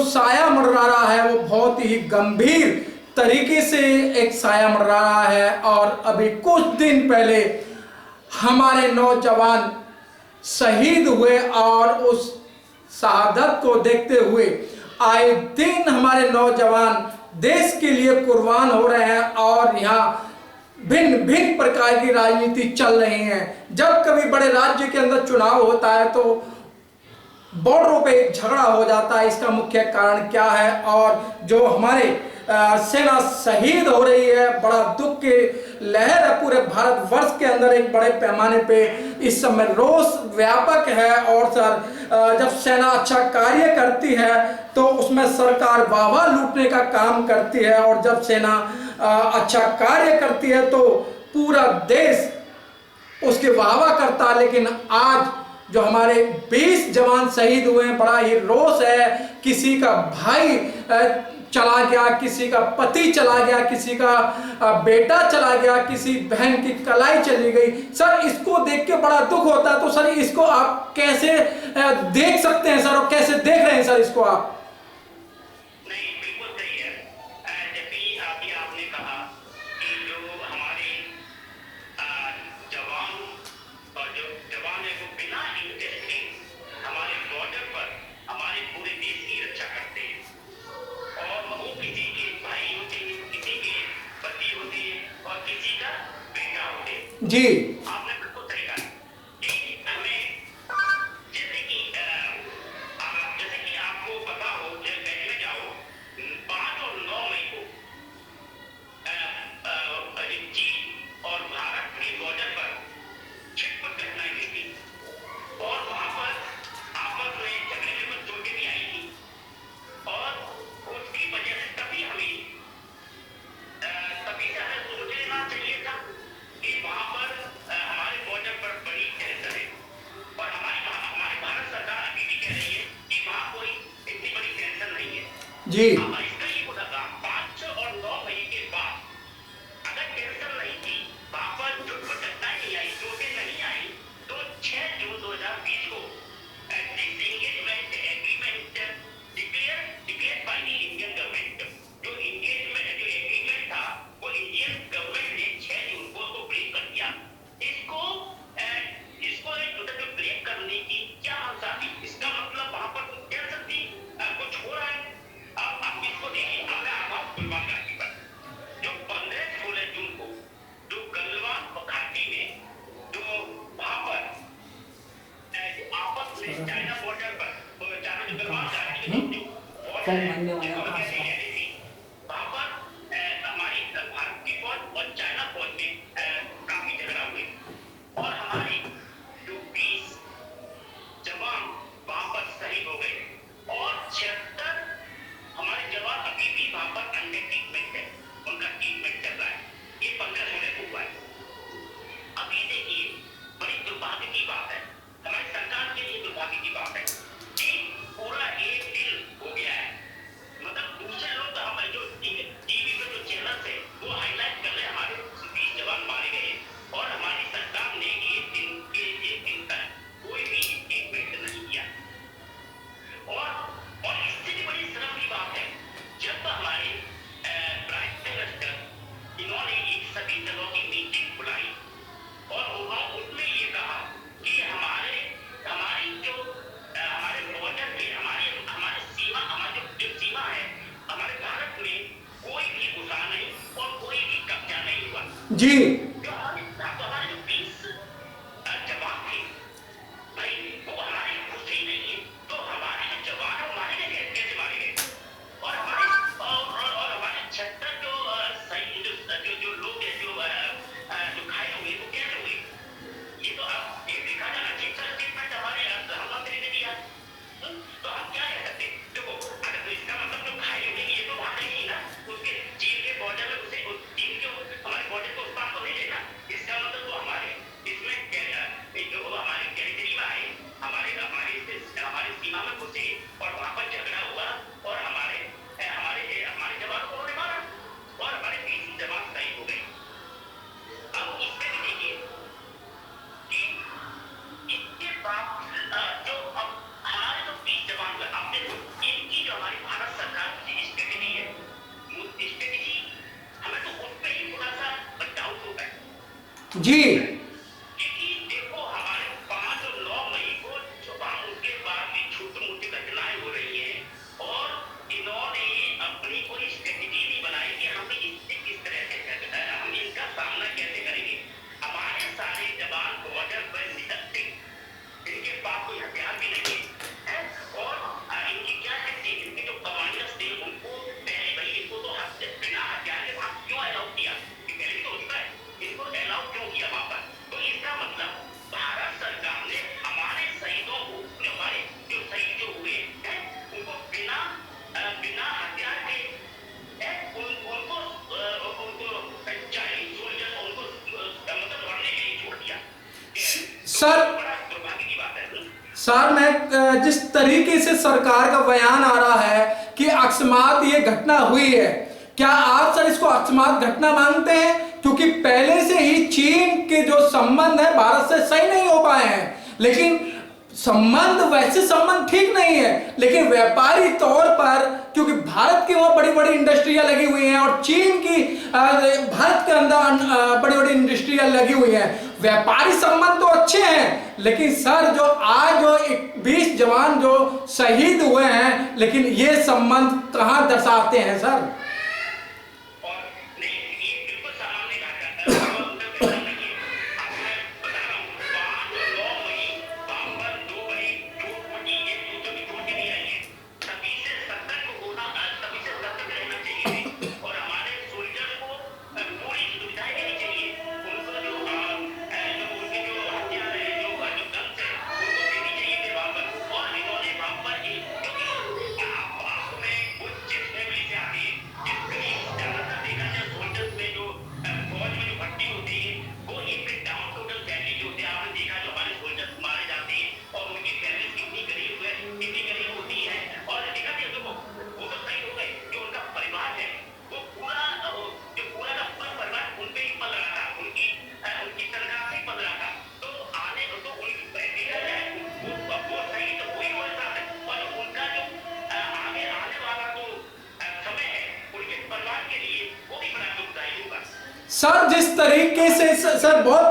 साया मंडरा रहा है वो बहुत ही गंभीर तरीके से एक साया मंडरा रहा है। और अभी कुछ दिन पहले हमारे नौजवान शहीद हुए और उस शहादत को देखते हुए आए दिन हमारे नौजवान देश के लिए कुर्बान हो रहे हैं और यहाँ भिन्न भिन्न प्रकार की राजनीति चल रही है। जब कभी बड़े राज्य के अंदर चुनाव होता है तो बॉर्डरों पे झगड़ा हो जाता है। इसका मुख्य कारण क्या है? और जो हमारे सेना शहीद हो रही है, बड़ा दुख की लहर है पूरे भारतवर्ष के अंदर। एक बड़े पैमाने पे इस समय रोष व्यापक है। और सर जब सेना अच्छा कार्य करती है तो उसमें सरकार वाह लूटने का काम करती है, और जब सेना अच्छा कार्य करती है तो पूरा देश उसके वाह करता है। लेकिन आज जो हमारे 20 जवान शहीद हुए हैं, बड़ा ही रोष है। किसी का भाई चला गया, किसी का पति चला गया, किसी का बेटा चला गया, किसी बहन की कलाई चली गई। सर इसको देख के बड़ा दुख होता है। तो सर इसको आप कैसे देख सकते हैं सर, और कैसे देख रहे हैं सर इसको आप? जी आपने बिल्कुल सही कहा कि हमें जैसे कि आपको पता हो, दिल्ली में जाओ 5 और 9 मई को चीन और भारत के बॉर्डर पर छिटपुट घटनाएं हुई थी और वहां पर आपस में झगड़े में चोटें भी आई थी। और उसकी वजह से तभी से हमें सोच लेना चाहिए था कि वहां पर हमारे बॉर्डर पर बड़ी टेंशन है। और हमारी भारत सरकार अभी भी कह रही है कि वहां कोई इतनी बड़ी टेंशन नहीं है। जी इसका ये बोला था 5 और 9 मई के बाद अगर टेंशन नहीं थी, वहां पर जो घटनाएं नहीं आई, चोटें नहीं आई, तो 6 जून 2020 को disengagement agreement declare by the Indian government. जो एग्रीमेंट था वो इंडियन गवर्नमेंट ने 6 जून को ब्रेक कर दिया। इसको जो ब्रेक करने की क्या मंशा थी? इसका मतलब वहां पर कुछ टेंशन थी, कुछ हो रहा है। अब इसको देखिए, हमने आपको कुर्बान घाटी पर जो 15-16 जून को जो गलवान घाटी में जो वहां पर आपस में चाइना बॉर्डर पर चाइना जो गलवान घाटी में जो वहां पर हमारी भारत की फौज और चाइना फौज में काफी झगड़ा हुए और हमारी जो 20 जवान वहां पर शहीद हो गए और 76 हमारे जवान अभी भी वहां पर अंडर ट्रीटमेंट है, उनका ट्रीटमेंट चल रहा है। ये 15-16 को हुआ है। अभी देखिए, बड़ी दुर्भाग्य की बात है, हमारी सरकार के लिए दुर्भाग्य की बात है कि पूरा एक दिन हो गया है। मतलब दूसरे लोग हम जो टीवी पे जो चैनल है वो हाईलाइट कर रहे हमारे 20 जवान मारे गए और हमारी सरकार ने एक दिन तक कोई भी ट्रीटमेंट नहीं किया। और इससे भी बड़ी शर्म की बात है, जब हमारे प्राइम मिनिस्टर इन्होंने एक सभी दलों की मीटिंग बुलाई और उन्होंने उसमें ये कहा कि हमारे बॉर्डर पे हमारे सीमा, हमारी जो सीमा है हमारे भारत में कोई भी घुसा नहीं और कोई भी कब्जा नहीं हुआ। जी हमारे जो 20 जवान थे भाई, वो हमारे खुद ही नहीं है, तो हमारे जो जवान है मारे गए कैसे मारे गए? और हमारे 76 जो लोग हैं जो घायल हुए वो कैसे हुए? ये तो अब ये देखा जाना चाहिए। स्टेटमेंट हमारे प्रधानमंत्री ने दिया, तो हम क्या कह सकते? देखो, अगर तो इसका मतलब जो घायल हुए ये तो वहां नहीं ना, उसके चीन के बॉर्डर में उसे चीन के हमारे बॉर्डर को उस पार तो नहीं लेना। जी क्योंकि देखो हमारे 5 और 9 मई को उसके बाद भी छोटी मोटी घटनाएं हो रही हैं और इन्होंने अपनी कोई स्ट्रेटेजी नहीं बनाई कि हम इससे किस तरह से हम इनका सामना कैसे करेंगे। हमारे सारे जवान बॉर्डर पर निडरते, इनके पास कोई हथियार भी नहीं है और इनकी क्या है कि इनके जो कमांडर्स थे उनको पहले भाई इनको तो बिना हथियार के वहां क्यों अलाउ किया, पहले तो होता है इनको अलाउ क्यों किया वहां पर। तो इसका मतलब भारत सरकार ने हमारे शहीदों को, हमारे जो शहीद जो हुए हैं उनको बिना बिना हथियार के उनको चाइनीज सोल्जर उनको मतलब लड़ने के लिए छोड़ दिया। सर बड़ा दुर्भाग्य की बात है। सर मैं जिस तरीके से सरकार का बयान आ रहा है कि अकस्मात ये घटना हुई है, क्या आप सर इसको अकस्मात घटना मानते हैं? क्योंकि पहले से ही चीन के जो संबंध है भारत से सही नहीं हो पाए हैं, लेकिन संबंध वैसे संबंध ठीक नहीं है, लेकिन व्यापारी तौर पर क्योंकि भारत की वहां बड़ी बड़ी इंडस्ट्रियां लगी हुई हैं और चीन की भारत के अंदर बड़ी बड़ी इंडस्ट्रियां लगी हुई हैं, व्यापारी संबंध तो अच्छे हैं, लेकिन सर जो आज जो 20 जवान जो शहीद हुए हैं, लेकिन ये संबंध कहां दर्शाते हैं सर? और नहीं ये बिल्कुल सामान्य घटना है। अब मैं बता रहा हूँ 5 और 9 मई वहां पर 2 बड़ी छोट मोटी एक दूसरे की छोटी नहीं रही है, तभी से सतर्क होना, तभी से सतर्क रहना चाहिए और हमारे सोल्जर को पूरी सुविधाएं देनी चाहिए। उनको जो उनके जो हथियार है जो गन्स है उनको देनी चाहिए थे वहां पर। और इन्होंने वहां पर क्योंकि आप में कुछ जिस फैमिली से आती है, जिस गरीब ज्यादातर देखा जाए सोल्जर्स में जो फौज में जो भर्ती होती है वो एक डाउन टोटल फैमिली जो होती है, आपने देखा जो हमारे सोल्जर्स मारे जाते हैं और उनकी फैमिली कितनी गरीब होती है और देखा जाए तो वो तो सही हो गए, जो उनका परिवार है वो पूरा जो पूरा का पूरा परिवार उन पे ही पल रहा था, उनकी सरकार से पल रहा था। तो आने तो देखा जाए वो सही तो वही हो रहा है और उनका जो आगे आने वाला जो समय है उनके परिवार के लिए वो भी बड़ा दुखदायी होगा। सर जिस तरीके से सर बहुत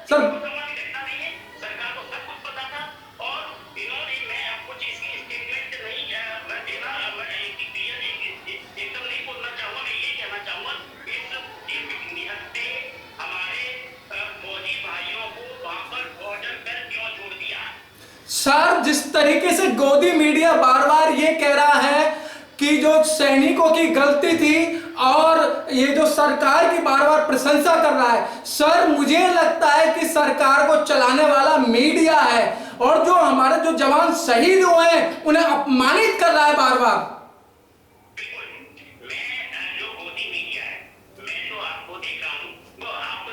सर घटना नहीं है, सरकार को सब कुछ पता था और इन्होंने मैं आपको इसकी स्टेटमेंट नहीं मैं देना मैं एकदम नहीं बोलना चाहूंगा। मैं ये कहना चाहूंगा इस निहत्ते हमारे फौजी भाइयों को वहां पर बॉर्डर पर क्यों छोड़ दिया। सर जिस तरीके से गोदी मीडिया बार बार ये कह रहा है कि जो सैनिकों की गलती थी और ये जो सरकार की बार बार प्रशंसा कर रहा है, सर मुझे लगता है कि सरकार को चलाने वाला मीडिया है और जो हमारे जो जवान शहीद हुए हैं उन्हें अपमानित कर रहा है बार बार। बिल्कुल मैं जो मोदी मीडिया है मैं जो आपको देख रहा हूँ वो आप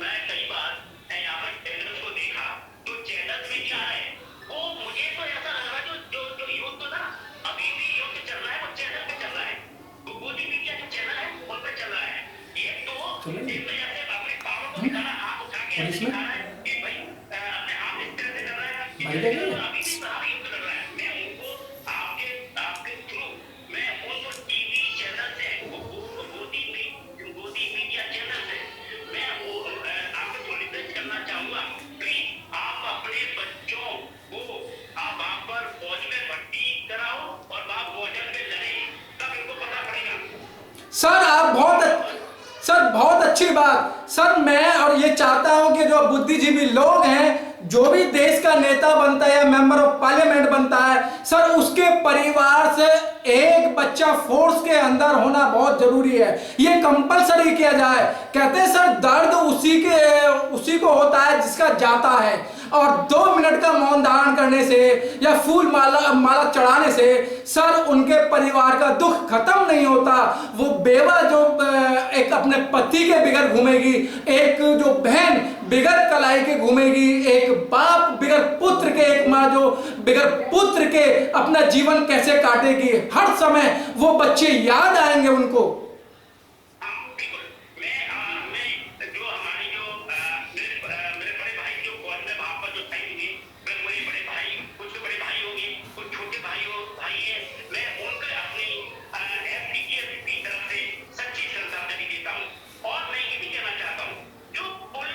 मैं कई बार यहाँ पर चैनल्स को देखा तो चैनल्स में क्या है वो मुझे तो ऐसा लग रहा है जो युद्ध ना अभी भी युद्ध चल रहा है वो चैनल पे चल रहा है, तो मोदी मीडिया जो चैनल है उन पे चल रहा है। ये तो एक वजह से अपने पावर को दिखाना, हाथ उठा के ऐसे दिखा रहा है कि भाई अपने आप इस तरह से कर रहा है, अभी भी सारा युद्ध लड़ रहा है। मैं उनको आपके थ्रू मैं उनको टीवी चैनल से गोदी मीडिया चैनल से मैं वो आपको थ्रू रिक्वेस्ट करना चाहूंगा, प्लीज आप अपने बच्चों को आप वहां पर फौज में भर्ती कराओ और वहां बॉर्डर पे लड़े, तब इनको पता पड़ेगा। सर आप बहुत अच्छी बात सर, मैं और ये चाहता हूं कि जो बुद्धिजीवी लोग हैं, जो भी देश का नेता बनता है या मेंबर ऑफ पार्लियामेंट बनता है, सर उसके परिवार से एक बच्चा फोर्स के अंदर होना बहुत जरूरी है, ये कंपलसरी किया जाए। कहते हैं सर दर्द उसी को होता है जिसका जाता है, और 2 मिनट का मौन धारण करने से या फूल माला चढ़ाने से सर उनके परिवार का दुख खत्म नहीं होता। वो बेवा जो एक अपने पति के बिगर घूमेगी, एक जो बहन बिगर कलाई के घूमेगी, एक बाप बिगर पुत्र के, एक माँ जो बिगर पुत्र के अपना जीवन कैसे काटेगी, हर समय वो बच्चे याद आएंगे उनको। और मैं ये भी कहना चाहता हूँ जो पुल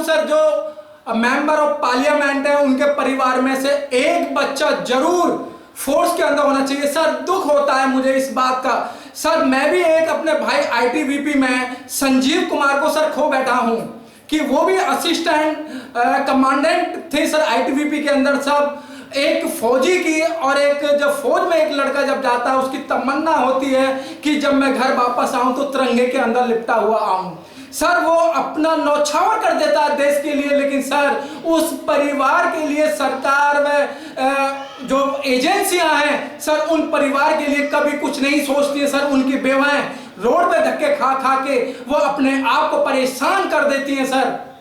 सर जो मेंबर ऑफ पार्लियामेंट है उनके परिवार में से एक बच्चा जरूर फोर्स के अंदर होना चाहिए। सर दुख होता है मुझे इस बात का। सर मैं भी एक अपने भाई आईटीबीपी में संजीव कुमार को सर खो बैठा हूं कि वो भी असिस्टेंट कमांडेंट थे सर आईटीबीपी के अंदर। सब एक फौजी की और एक जब फौज में एक लड़का जब जाता है उसकी तमन्ना होती है कि जब मैं घर वापस आऊं तो तिरंगे के अंदर लिपटा हुआ आऊं। सर वो अपना न्यौछावर कर देता है देश के लिए, लेकिन सर उस परिवार के लिए सरकार व जो एजेंसियां हैं सर उन परिवार के लिए कभी कुछ नहीं सोचती है। सर उनकी बेवाएं रोड पे धक्के खा खा के वो अपने आप को परेशान कर देती हैं। सर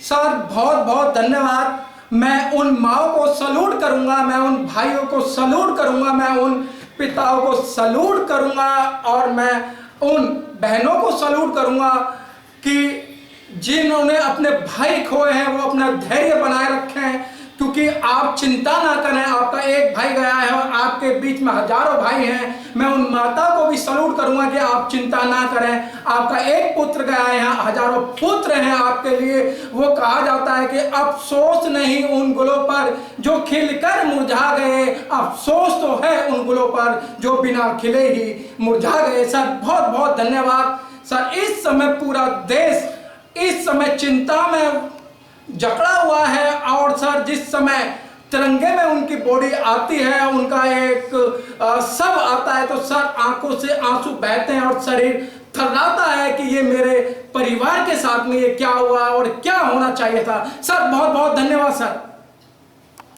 सर बहुत बहुत धन्यवाद। मैं उन माओ को सलूट करूंगा, मैं उन भाइयों को सलूट करूंगा, मैं उन पिताओं को सलूट करूंगा और मैं उन बहनों को सलूट करूंगा कि जिन्होंने अपने भाई खोए हैं वो अपना धैर्य बनाए रखे हैं। क्योंकि आप चिंता ना करें, आपका एक भाई गया है और आपके बीच में हजारों भाई हैं। मैं उन माता को भी सलूट करूंगा कि आप चिंता ना करें, आपका एक पुत्र गया है, यहाँ हजारों पुत्र हैं आपके लिए। वो कहा जाता है कि अफसोस नहीं उन गुलों पर जो खिलकर मुरझा गए, अफसोस तो है उन गुलों पर जो बिना खिले ही मुरझा गए। सर बहुत बहुत धन्यवाद। सर इस समय पूरा देश इस समय चिंता में जकड़ा हुआ है और सर जिस समय तिरंगे में उनकी बॉडी आती है, उनका एक सब आता है तो सर आंखों से आंसू बहते हैं और शरीर थर्राता है कि ये मेरे परिवार के साथ में ये क्या हुआ और क्या होना चाहिए था। सर बहुत बहुत धन्यवाद सर।